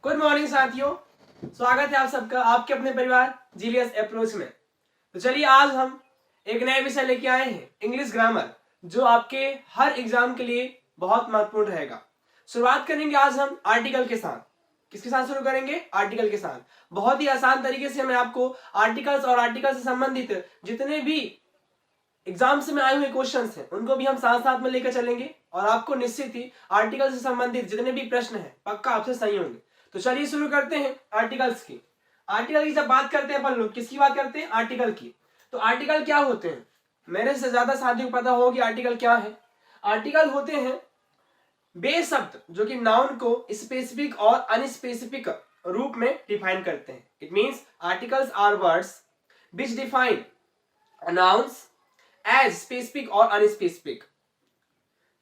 Good morning साथियों, स्वागत है आप सबका आपके अपने परिवार जीलियस अप्रोच में। तो चलिए आज हम एक नए विषय लेके आए हैं, इंग्लिश ग्रामर, जो आपके हर एग्जाम के लिए बहुत महत्वपूर्ण रहेगा। शुरुआत करेंगे आज हम आर्टिकल के साथ। किसके साथ शुरू करेंगे? आर्टिकल के साथ। बहुत ही आसान तरीके से मैं आपको आर्टिकल्स और आर्टिकल से संबंधित जितने भी एग्जाम से में आए हुए क्वेश्चंस हैं उनको भी हम साथ साथ में लेकर चलेंगे और आपको निश्चित ही आर्टिकल से संबंधित जितने भी प्रश्न हैं पक्का आपसे सही होंगे। तो चलिए शुरू करते हैं आर्टिकल्स की। आर्टिकल की जब बात करते हैं अपन लोग किसकी बात करते हैं? आर्टिकल की। तो आर्टिकल क्या होते हैं? मेरे से ज्यादा साथियों को पता होगा कि आर्टिकल क्या है। आर्टिकल होते हैं वे शब्द जो कि नाउन को स्पेसिफिक और अनस्पेसिफिक रूप में डिफाइन करते हैं। It means articles are words which define nouns as specific और अनस्पेसिफिक।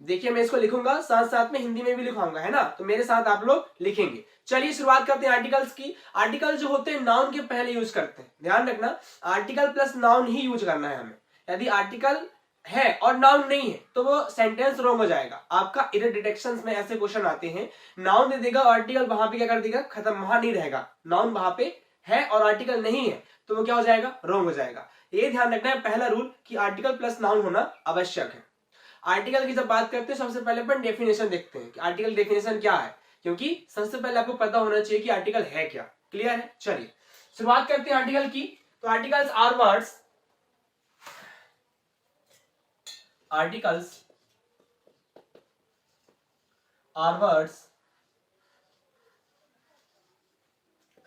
देखिए मैं इसको लिखूंगा, साथ साथ में हिंदी में भी लिखाऊंगा, है ना? तो मेरे साथ आप लोग लिखेंगे। चलिए शुरुआत करते हैं आर्टिकल्स की। आर्टिकल जो होते हैं नाउन के पहले यूज करते हैं। ध्यान रखना, आर्टिकल प्लस नाउन ही यूज करना है हमें। यदि आर्टिकल है और नाउन नहीं है तो वो सेंटेंस रॉन्ग हो जाएगा। आपका एरर डिटेक्शंस में ऐसे क्वेश्चन आते हैं, नाउन दे देगा, आर्टिकल वहां पे क्या कर देगा? खत्म, वहां नहीं रहेगा। नाउन वहां पे है और आर्टिकल नहीं है तो वो क्या हो जाएगा? रॉन्ग हो जाएगा। ये ध्यान रखना है, पहला रूल कि आर्टिकल प्लस नाउन होना आवश्यक है। आर्टिकल की जब बात करते हैं सबसे पहले अपन डेफिनेशन देखते हैं कि आर्टिकल डेफिनेशन क्या है, क्योंकि सबसे पहले आपको पता होना चाहिए कि आर्टिकल है क्या। क्लियर है? चलिए शुरुआत करते हैं आर्टिकल की। तो articles are words, articles are words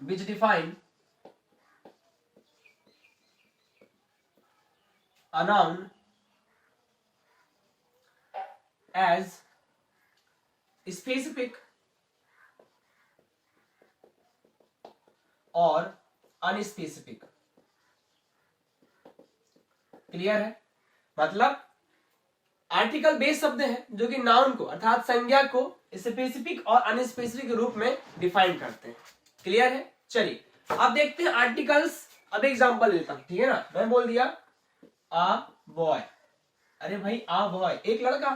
which define a noun as specific और अनस्पेसिफिक। क्लियर है? मतलब आर्टिकल बेस शब्द है जो कि नाउन को अर्थात संज्ञा को स्पेसिफिक और अनस्पेसिफिक रूप में डिफाइन करते हैं। क्लियर है? चलिए अब देखते हैं आर्टिकल्स। अब एग्जांपल लेता हूं, ठीक है ना? मैं बोल दिया आ बॉय। अरे भाई आ बॉय, एक लड़का।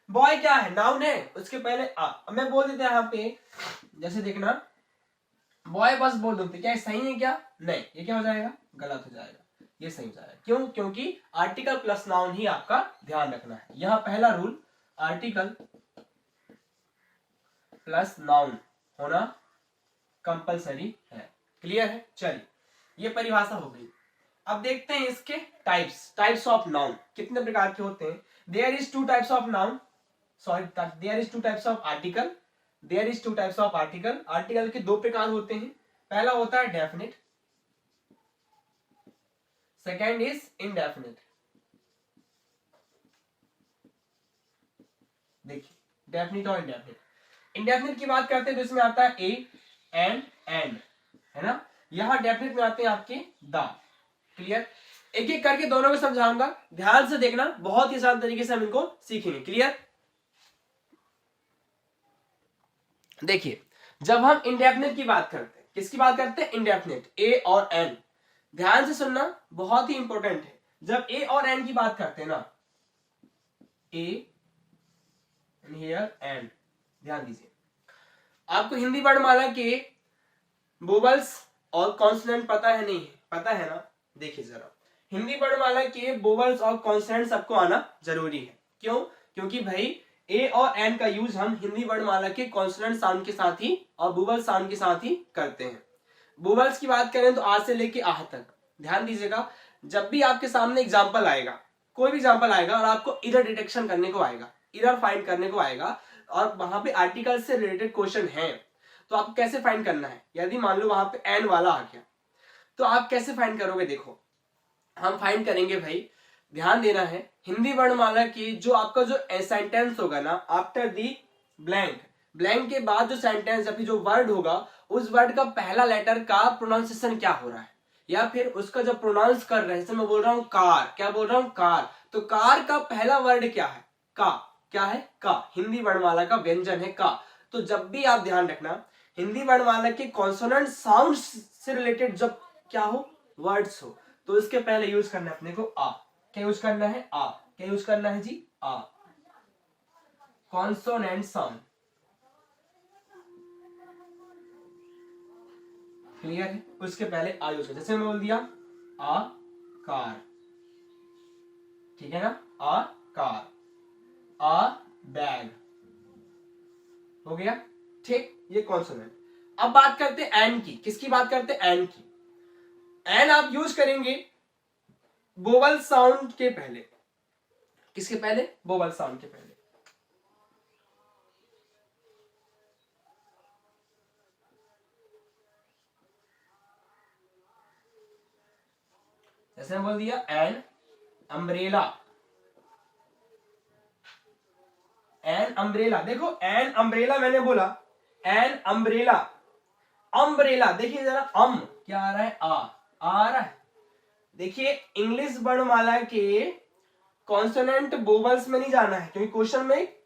बॉय क्या है? नाउन है, उसके पहले आ। अब मैं बोल देता यहाँ पे, जैसे देखना, बॉय बस बोल दूं, क्या सही है क्या? नहीं, ये क्या हो जाएगा? गलत हो जाएगा। ये सही हो जाएगा। क्यों? क्योंकि आर्टिकल प्लस नाउन ही आपका ध्यान रखना है। यहां पहला रूल, आर्टिकल प्लस नाउन होना कंपलसरी है। क्लियर है? चलिए ये परिभाषा हो गई। अब देखते हैं इसके टाइप्स ऑफ नाउन कितने प्रकार के होते हैं। There is two types of noun, sorry there is two types of article. There is two types of article. Article के दो प्रकार होते हैं। पहला होता है डेफिनेट, सेकेंड इज इनडेफिनेट। देखिए डेफिनेट और इनडेफिनेट। इनडेफिनेट की बात करते हैं तो इसमें आता है ए एंड, है ना? यहां डेफिनेट में आते हैं आपके द। क्लियर? एक एक करके दोनों को समझाऊंगा, ध्यान से देखना, बहुत ही आसान तरीके से हम इनको सीखेंगे। क्लियर? देखिए जब हम इंडेफिनेट की बात करते हैं, किसकी बात करते हैं? इंडेफिनेट, ए और एन। ध्यान से सुनना, बहुत ही इंपॉर्टेंट है। जब ए और एन की बात करते हैं ना, ए हियर एंड, ध्यान दीजिए। आपको हिंदी वर्णमाला के वोवल्स और कॉन्सोनेंट पता है? नहीं है? पता है ना? देखिए जरा, हिंदी वर्णमाला के वोवल्स और कॉन्सोनेंट सबको आना जरूरी है। क्यों? क्योंकि भाई ए और एन का यूज हम हिंदी वर्णमाला के कॉन्सोनेंट साउंड के साथ ही और वोवल साउंड के साथ ही करते हैं। वोवल्स की बात करें तो आ से लेके आह तक। ध्यान दीजिएगा, जब भी आपके सामने एग्जाम्पल आएगा, कोई भी एग्जाम्पल आएगा और आपको इरर डिटेक्शन करने को आएगा, इरर फाइंड करने को आएगा, और वहां पे आर्टिकल से रिलेटेड क्वेश्चन है, तो आपको कैसे फाइंड करना है? यदि मान लो वहां पे एन वाला आ गया तो आप कैसे फाइंड करोगे? देखो हम फाइंड करेंगे भाई, ध्यान देना है, हिंदी वर्णमाला की जो आपका जो सेंटेंस होगा ना, आफ्टर दी ब्लैंक, ब्लैंक के बाद जो सेंटेंस या फिर जो वर्ड होगा, उस वर्ड का पहला लेटर का प्रोनाउंसिएशन क्या हो रहा है, या फिर उसका जब प्रोनाउंस कर रहे हैं, जैसे मैं बोल रहा हूं कार, क्या बोल रहा हूं? कार। तो कार का पहला वर्ड क्या है? का। क्या है? का। हिंदी वर्णमाला का व्यंजन है का। तो जब भी आप ध्यान रखना, हिंदी वर्णमाला के कॉन्सोनेंट साउंड से रिलेटेड जब क्या हो, वर्ड्स हो, तो इसके पहले यूज करना है अपने को आ। क्या यूज करना है? आ। क्या यूज करना है जी? आ। कॉन्सोनेंट साउंड, क्लियर है, उसके पहले आ यूज कर, जैसे मैं बोल दिया आ कार, ठीक है ना, आ कार, आ बैग, हो गया, ठीक, ये कॉन्सोनेंट। अब बात करते हैं एन की, किसकी बात करते हैं, एन की। एन आप यूज करेंगे वोवल साउंड के पहले, किसके पहले, वोवल साउंड के पहले। जैसे मैं बोल दिया एन अम्ब्रेला, एन अम्ब्रेला, देखो एन अम्ब्रेला मैंने बोला, एन अम्ब्रेला, अम्ब्रेला, देखिए जरा क्या आ रहा है, आ रहा है। देखिए इंग्लिश वर्णमाला के कॉन्सोनेंट वोवल्स में नहीं जाना है, क्योंकि क्वेश्चन में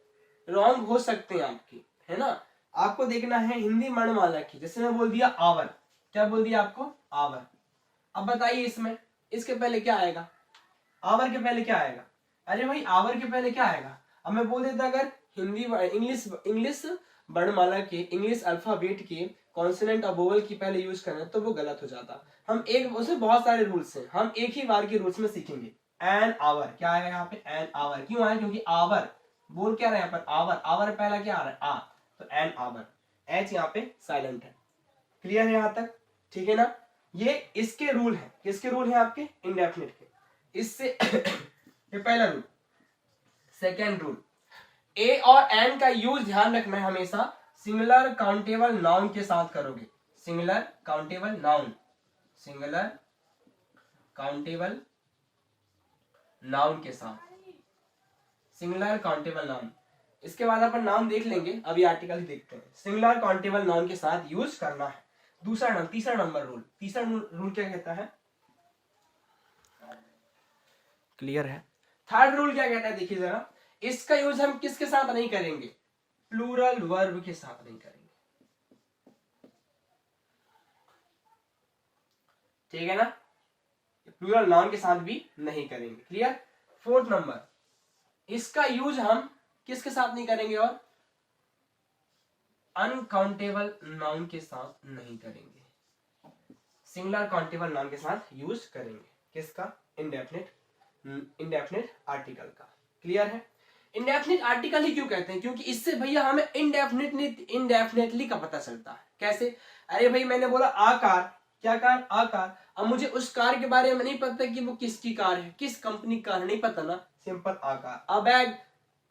रॉन्ग हो सकते हैं आपके, है ना। आपको देखना है हिंदी वर्णमाला की, जैसे मैं बोल दिया आवर, क्या बोल दिया आपको, आवर। अब बताइए इसमें, इसके पहले क्या आएगा, आवर के पहले क्या आएगा, अरे भाई आवर के पहले क्या आएगा। अब मैं बोल देता अगर हिंदी इंग्लिश वर्णमाला के, इंग्लिश अल्फाबेट के कॉन्सोनेंट और वोवल की पहले यूज करें तो वो गलत हो जाता। हम एक, उसमें बहुत सारे रूल्स हैं, हम एक ही बार के रूल्स में सीखेंगे। एन आवर, क्या आएगा यहाँ पे, एन आवर, क्यों आया, क्योंकि आवर बोल क्या रहे हैं यहाँ पर, आवर, आवर पहला क्या आ रहा है, आ, तो एन आवर, एच यहाँ पे साइलेंट है। क्लियर है यहाँ तक, ठीक है ना। ये इसके रूल है, किसके रूल है आपके, इंडेफिनिट के। इससे ये पहला रूल। सेकेंड रूल, ए और एन का यूज ध्यान रखना है हमेशा सिंगुलर काउंटेबल नाउन के साथ करोगे, singular countable noun, singular countable noun के साथ, सिंगुलर काउंटेबल नाउन। इसके बाद अपन नाउन देख लेंगे, अभी आर्टिकल ही देखते हैं। सिंगुलर काउंटेबल नाउन के साथ यूज करना है। दूसरा नंबर, तीसरा नंबर रूल, तीसरा रूल क्या कहता है, क्लियर है। थर्ड रूल क्या कहता है, देखिए जरा, इसका यूज हम किसके साथ नहीं करेंगे, प्लूरल वर्ब के साथ नहीं करेंगे, ठीक है ना, प्लूरल नाउन के साथ भी नहीं करेंगे, क्लियर। फोर्थ नंबर, इसका यूज हम किसके साथ नहीं करेंगे, और अनकाउंटेबल नाउन के साथ नहीं करेंगे, सिंगुलर काउंटेबल नाउन के साथ यूज करेंगे, किसका, इंडेफिनिट आर्टिकल का। क्लियर है। इंडेफिनिट आर्टिकल ही क्यों कहते हैं, क्योंकि इससे भैया हमें इंडेफिनेटली का पता चलता है। कैसे, अरे भाई मैंने बोला आकार, क्या कार, आकार, अब मुझे उस कार के बारे में नहीं पता कि वो किसकी कार है, किस कंपनी का है, नहीं पता ना, सिंपल आकार। अ बैग,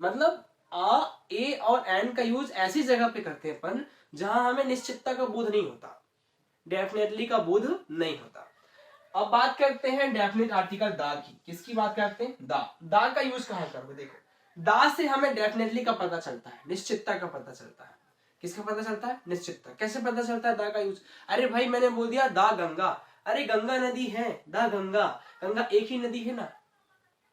मतलब आ, ए और एन का यूज ऐसी जगह पे करते हैं अपन जहां हमें निश्चितता का बोध नहीं होता, डेफिनेटली का बोध नहीं होता। अब बात करते हैं डेफिनेट आर्टिकल दा की, किसकी बात करते हैं, दा का यूज कहां करोगे, देखो दा से हमें डेफिनेटली का पता चलता है, निश्चितता का पता चलता है। किसका पता चलता है, निश्चितता। कैसे पता चलता है दा का यूज, अरे भाई मैंने बोल दिया दा गंगा, अरे गंगा नदी है, दा गंगा, गंगा एक ही नदी है ना,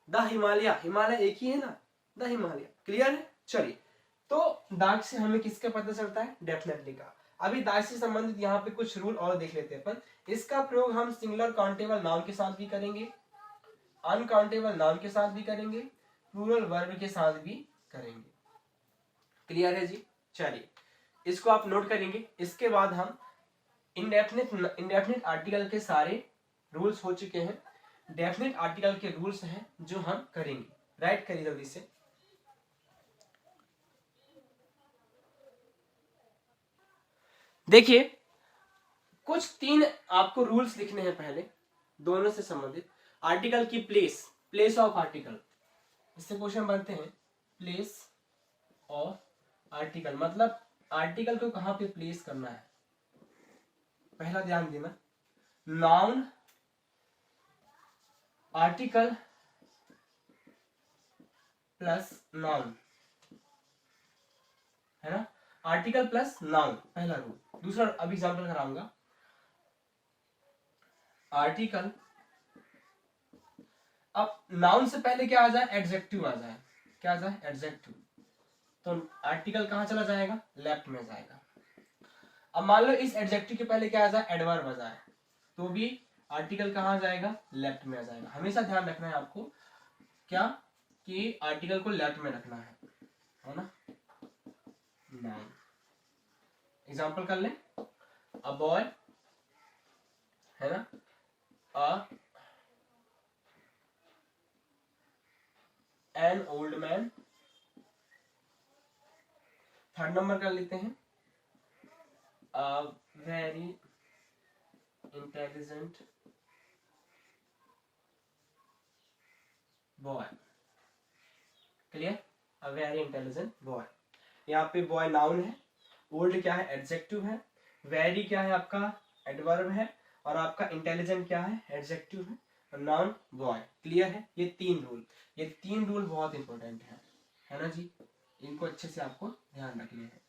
दा हिमालय, हिमालय एक ही है ना, दा हिमालय। क्लियर है, चलिए। तो दाग से हमें किसका पता चलता है, डेफिनेटली का। अभी दाग से संबंधित यहाँ पे कुछ रूल और देख लेते हैं अपन। इसका प्रयोग हम सिंगुलर काउंटेबल नाउन के साथ भी करेंगे, अनकाउंटेबल नाउन के साथ भी करेंगे, प्लूरल वर्ब के साथ भी करेंगे। क्लियर है जी, चलिए इसको आप नोट करेंगे। इसके बाद हम इंडेफिनिट आर्टिकल के सारे रूल्स हो चुके हैं, डेफिनिट आर्टिकल के रूल्स हैं जो हम करेंगे। राइट करिए जल्दी से। देखिए कुछ तीन आपको रूल्स लिखने हैं पहले, दोनों से संबंधित। आर्टिकल की प्लेस, प्लेस ऑफ आर्टिकल, इससे क्वेश्चन बनते हैं। प्लेस ऑफ आर्टिकल मतलब आर्टिकल को कहां पे प्लेस करना है, पहला ध्यान देना। नाउन आर्टिकल प्लस नाउन, है ना, आर्टिकल प्लस नाउन, पहला रूल। दूसरा अभी एग्जांपल कराऊंगा। आर्टिकल, अब नाउन से पहले क्या आ जाए, एडजेक्टिव आ जाए, क्या आ जाए, एडजेक्टिव, तो आर्टिकल कहां चला जाएगा, लेफ्ट में जाएगा। अब मान लो इस एडजेक्टिव के पहले क्या आ जाए, एडवर्ब आ जाए, तो भी आर्टिकल कहां जाएगा, लेफ्ट में आ जाएगा। हमेशा ध्यान रखना है आपको, क्या, कि आर्टिकल को लेफ्ट में रखना है ना। नाउन एग्जांपल कर ले, अ बॉय है ना, an old man. Third number कर लेते हैं, very intelligent boy. Clear, a very intelligent boy. यहाँ पे बॉय नाउन है, ओल्ड क्या है, एडजेक्टिव है, वेरी क्या है आपका एडवर्ब है, और आपका इंटेलिजेंट क्या है, एडजेक्टिव है, और नाउन बॉय। क्लियर है, ये तीन रूल बहुत इंपॉर्टेंट है ना जी, इनको अच्छे से आपको ध्यान रखने हैं।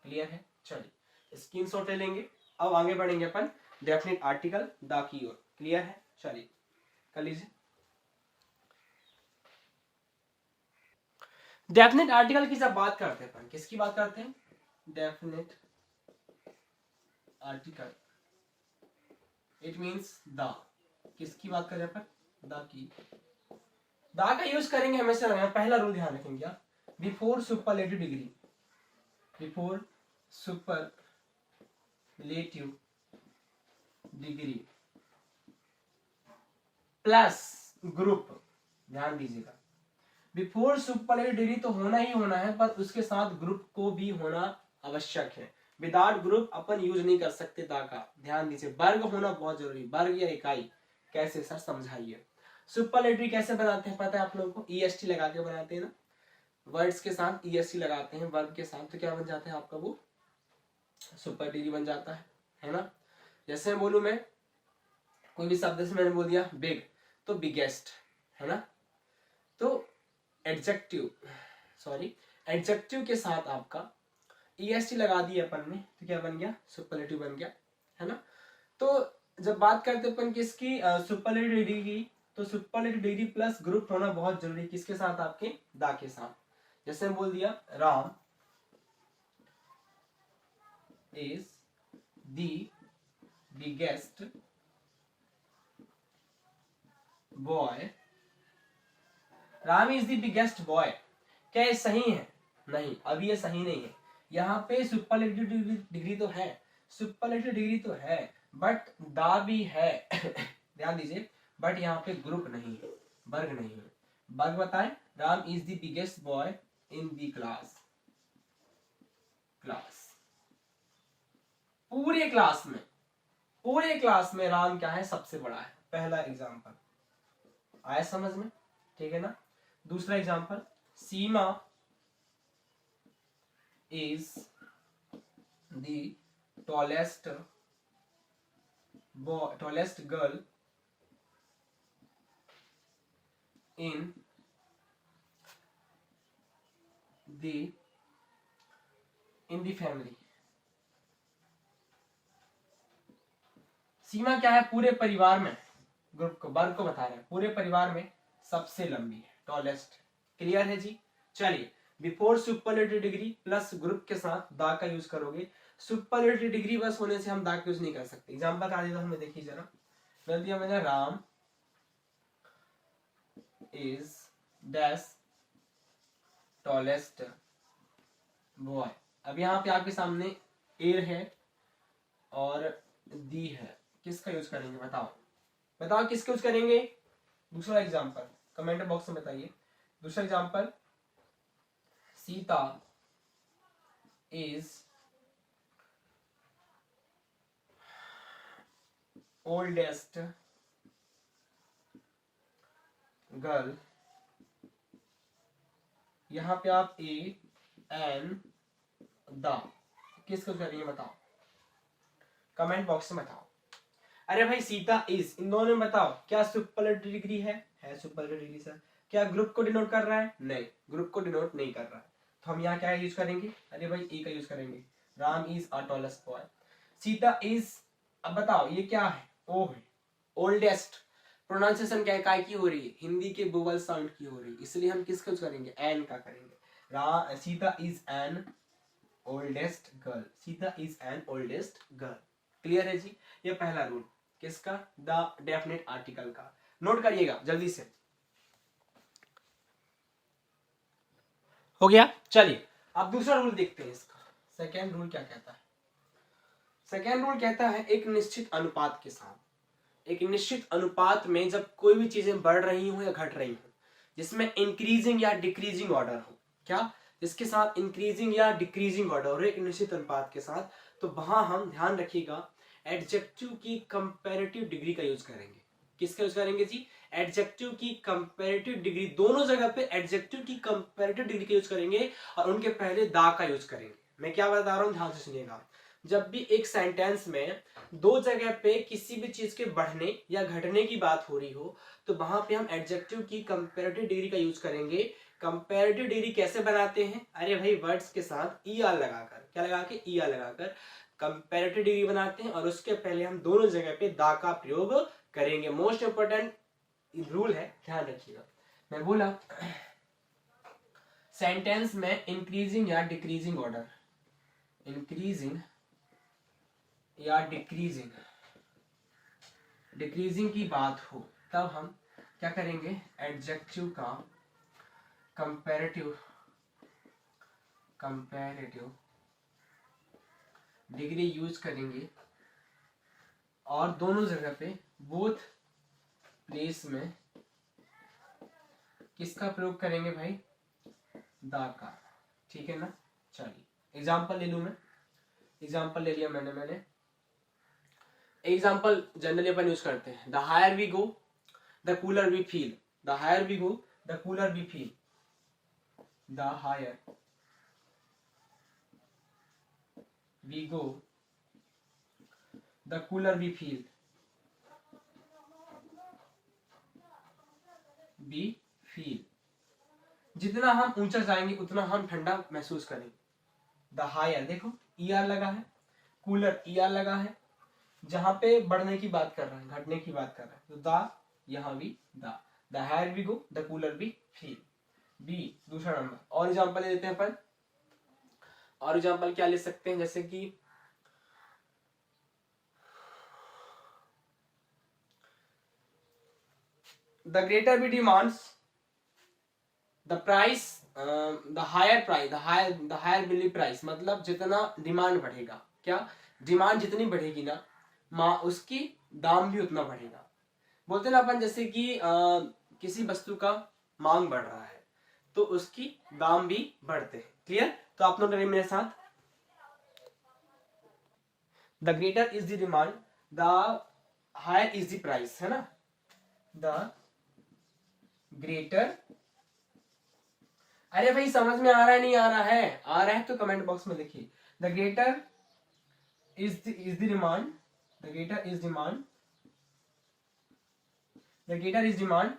क्लियर है, चलिए स्क्रीनशॉट ले लेंगे। अब आगे बढ़ेंगे अपन definite article the key ore. Clear है, चलिए कर लीजिए। डेफिनेट आर्टिकल की जब बात करते हैं अपन, किसकी बात करते हैं, definite article, it means the. किसकी बात करें अपन, द की। द का यूज करेंगे हमेशा, पहला रूल ध्यान रखेंगे आप, before superlative degree, before superlative degree plus group. ध्यान दीजिएगा, बिफोर सुपरलेटिव डिग्री तो होना ही होना है, पर उसके साथ ग्रुप को भी होना आवश्यक है। विदाउट ग्रुप अपन यूज नहीं कर सकते दा का। ध्यान दीजिए, वर्ग होना बहुत जरूरी, वर्ग या इकाई। कैसे सर, समझाइए। सुपरलेटिव कैसे बनाते हैं पता है आप लोगों को, ईएसटी लगा के बनाते हैं ना, वर्ड्स के साथ ईएसटी लगाते हैं, वर्ग के साथ, तो क्या बन जाता है आपका, वो सुपरलेटिव बन जाता है ना। जैसे बोलूं मैं कोई भी शब्द से मैंने बोल दिया बिग, तो बिगेस्ट, है ना। तो एडजेक्टिव के साथ आपका ईएसटी लगा दिया अपन ने, तो क्या बन गया, सुपरलेटिव बन गया, है ना। तो जब बात करते अपन किसकी, सुपरलेटिव डिग्री की, तो सुपरलेटिव डिग्री प्लस ग्रुप होना बहुत जरूरी, किसके साथ, आपके दा के साथ। जैसे हम बोल दिया Ram is the biggest boy, Ram is the biggest boy. क्या ये सही है, नहीं, अभी ये सही नहीं है। यहाँ पे सुपरलेटिव डिग्री तो है, सुपरलेटिव डिग्री तो है, बट दा भी है ध्यान दीजिए, बट यहाँ पे ग्रुप नहीं है, वर्ग नहीं है। वर्ग बताएं, Ram is the biggest boy in the class, पूरे क्लास में राम क्या है, सबसे बड़ा है। पहला एग्जाम्पल आया समझ में, ठीक है ना। दूसरा example, Seema is the tallest girl in the family. Seema क्या है, पूरे परिवार में, ग्रुप को, वर्ग को बता रहे हैं, पूरे परिवार में सबसे लंबी है, टॉलेस्ट। क्लियर है जी, चलिए before superlative degree plus group के साथ दा का यूज करोगे। सुपरलेटिव डिग्री बस होने से हम दा का यूज नहीं कर सकते। एग्जांपल आ देता हूं मैं, देखिए जरा, बोल दिया मैंने Ram is dash tallest boy. अब यहाँ पे आपके सामने एर है और दी है, किसका यूज करेंगे बताओ किसका यूज करेंगे। दूसरा एग्जांपल कमेंट बॉक्स में बताइए। दूसरा example, Sita is oldest girl. यहां पे आप ए एन द किसको करेंगे बताओ, कमेंट बॉक्स में बताओ। अरे भाई सीता इज, इन दोनों में बताओ क्या सुपरलेटिव डिग्री है सुपरलेटिव डिग्री सर। क्या ग्रुप को डिनोट कर रहा है, नहीं, ग्रुप को डिनोट नहीं कर रहा है। तो हम यहाँ क्या यूज करेंगे, अरे भाई ए का यूज करेंगे, Ram is a tallest boy. Sita is, अब बताओ ये क्या है, ओ है, ओल्डेस्ट। प्रोनाउंसिएशन क्या काय की हो रही है, हिंदी के वोवल साउंड की हो रही है, इसलिए हम किसका यूज करेंगे, एन का करेंगे। Sita is an oldest girl, Sita is an oldest girl. Clear है जी, ये पहला रूल किसका, द डेफिनेट आर्टिकल का। नोट करिएगा जल्दी से, हो गया। चलिए अब दूसरा रूल देखते हैं इसका। सेकेंड रूल क्या कहता है, सेकेंड रूल कहता है एक निश्चित अनुपात के साथ, एक निश्चित अनुपात में जब कोई भी चीजें बढ़ रही हो या घट रही हो, जिसमें इंक्रीजिंग या डिक्रीजिंग ऑर्डर हो, क्या जिसके साथ इंक्रीजिंग या डिक्रीजिंग ऑर्डर हो एक निश्चित अनुपात के साथ, तो वहां हम ध्यान रखिएगा एडजेक्टिव की कंपैरेटिव डिग्री का यूज करेंगे। किसका यूज करेंगे जी? एडजेक्टिव की कंपैरेटिव डिग्री। दोनों जगह पे एडजेक्टिव की कंपैरेटिव डिग्री का यूज करेंगे और उनके पहले दा का यूज करेंगे। मैं क्या बता रहा हूं, ध्यान से सुनिएगा। जब भी एक सेंटेंस में दो जगह पे किसी भी चीज के बढ़ने या घटने की बात हो रही हो, तो वहां पे हम एडजेक्टिव की कंपैरेटिव डिग्री का यूज करेंगे। कंपैरेटिव डिग्री कैसे बनाते हैं? अरे भाई, वर्ड्स के साथ ईआर लगाकर, क्या लगा के? ईआर लगाकर कंपैरेटिव डिग्री बनाते हैं और उसके पहले हम दोनों जगह पे दा का प्रयोग करेंगे। मोस्ट इंपोर्टेंट रूल है, ध्यान रखिएगा। मैं बोला सेंटेंस में इंक्रीजिंग या डिक्रीजिंग ऑर्डर, इंक्रीजिंग या डिक्रीजिंग, डिक्रीजिंग की बात हो, तब हम क्या करेंगे? एडजेक्टिव का कंपैरेटिव डिग्री यूज करेंगे और दोनों जगह पे बोथ प्लेस में किसका प्रयोग करेंगे भाई? दा का। ठीक है ना? चलिए एग्जाम्पल ले लूं मैं। एग्जाम्पल ले लिया मैंने एग्जाम्पल जनरली अपन यूज करते हैं। The higher we go the cooler we feel. The higher we go the cooler we feel. The higher we go the cooler we feel. We feel, जितना हम ऊंचा जाएंगे उतना हम ठंडा महसूस करेंगे। द हायर, देखो ईआर लगा है, कूलर ईआर लगा है, जहां पे बढ़ने की बात कर रहा है, घटने की बात कर रहा है, तो दा यहां भी दा। The higher we go the cooler we feel. B दूसरा नंबर। और एग्जांपल ले लेते हैं अपन। और एग्जांपल क्या ले सकते हैं? जैसे कि the greater we demands the price, the higher price, the higher bill price, मतलब जितना डिमांड बढ़ेगा, क्या डिमांड जितनी बढ़ेगी ना उसकी दाम भी उतना बढ़ेगा। बोलते ना अपन, जैसे कि किसी वस्तु का मांग बढ़ रहा है तो उसकी दाम भी बढ़ते हैं। क्लियर? तो आप लोग मेरे साथ, the greater is the demand the higher is the price, है ना? द ग्रेटर, अरे भाई समझ में आ रहा है नहीं आ रहा है? आ रहा है तो कमेंट बॉक्स में लिखिए। The greater is the demand, the greater is demand, the greater is demand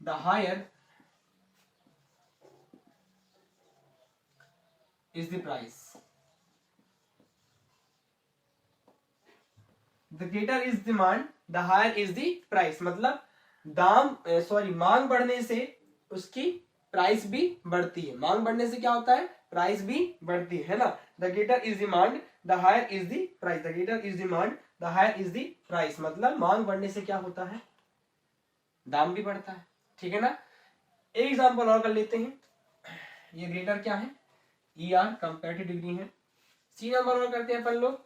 the higher is the price. The greater is demand the higher is the price, मतलब दाम मांग बढ़ने से उसकी प्राइस भी बढ़ती है। मांग बढ़ने से क्या होता है? प्राइस भी बढ़ती है ना? The greater is demand the higher is the price. The greater is demand the higher is the price, मतलब मांग बढ़ने से क्या होता है? दाम भी बढ़ता है। ठीक है ना? एक एग्जांपल और कर लेते हैं। ये ग्रेटर क्या है? ईआर, कंपैरेटिव डिग्री है। सी नंबर और करते हैं अपन लोग।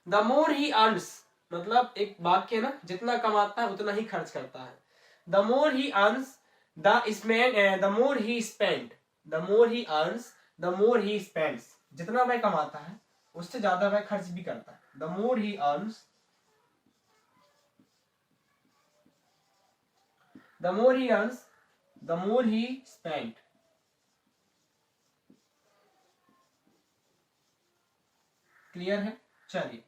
द मोर ही अर्न्स, मतलब एक वाक्य ना, जितना कमाता है उतना ही खर्च करता है। The more he earns the more he spend, the more he earns the more he spends, जितना वह कमाता है उससे ज्यादा वह खर्च भी करता है। The more he earns the more he earns the more he spend. Clear है? चलिए,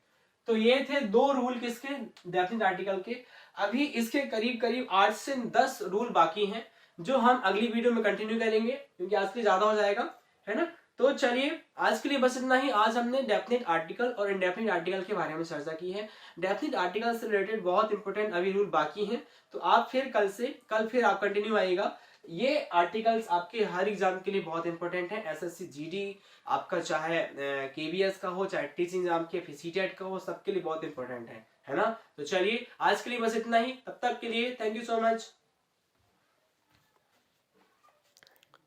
तो ये थे दो रूल किसके? डेफिनेट आर्टिकल के। अभी इसके करीब करीब 8 से 10 रूल बाकी हैं जो हम अगली वीडियो में कंटिन्यू करेंगे, क्योंकि आज के लिए ज्यादा हो जाएगा, है ना? तो चलिए आज के लिए बस इतना ही। आज हमने डेफिनेट आर्टिकल और इनडेफिनेट आर्टिकल के बारे में चर्चा की है। डेफिनेट आर्टिकल से रिलेटेड बहुत इंपॉर्टेंट अभी रूल बाकी हैं, तो आप फिर कल फिर आप कंटिन्यू आइएगा। ये आर्टिकल्स आपके हर एग्जाम के लिए बहुत इंपॉर्टेंट है। एसएससी जीडी आपका, चाहे केबीएस का हो, चाहे टीचिंग एग्जाम के, फिर सीटेट का हो, सबके लिए बहुत इंपॉर्टेंट है ना? तो चलिए आज के लिए बस इतना ही। तब तक के लिए थैंक यू सो मच।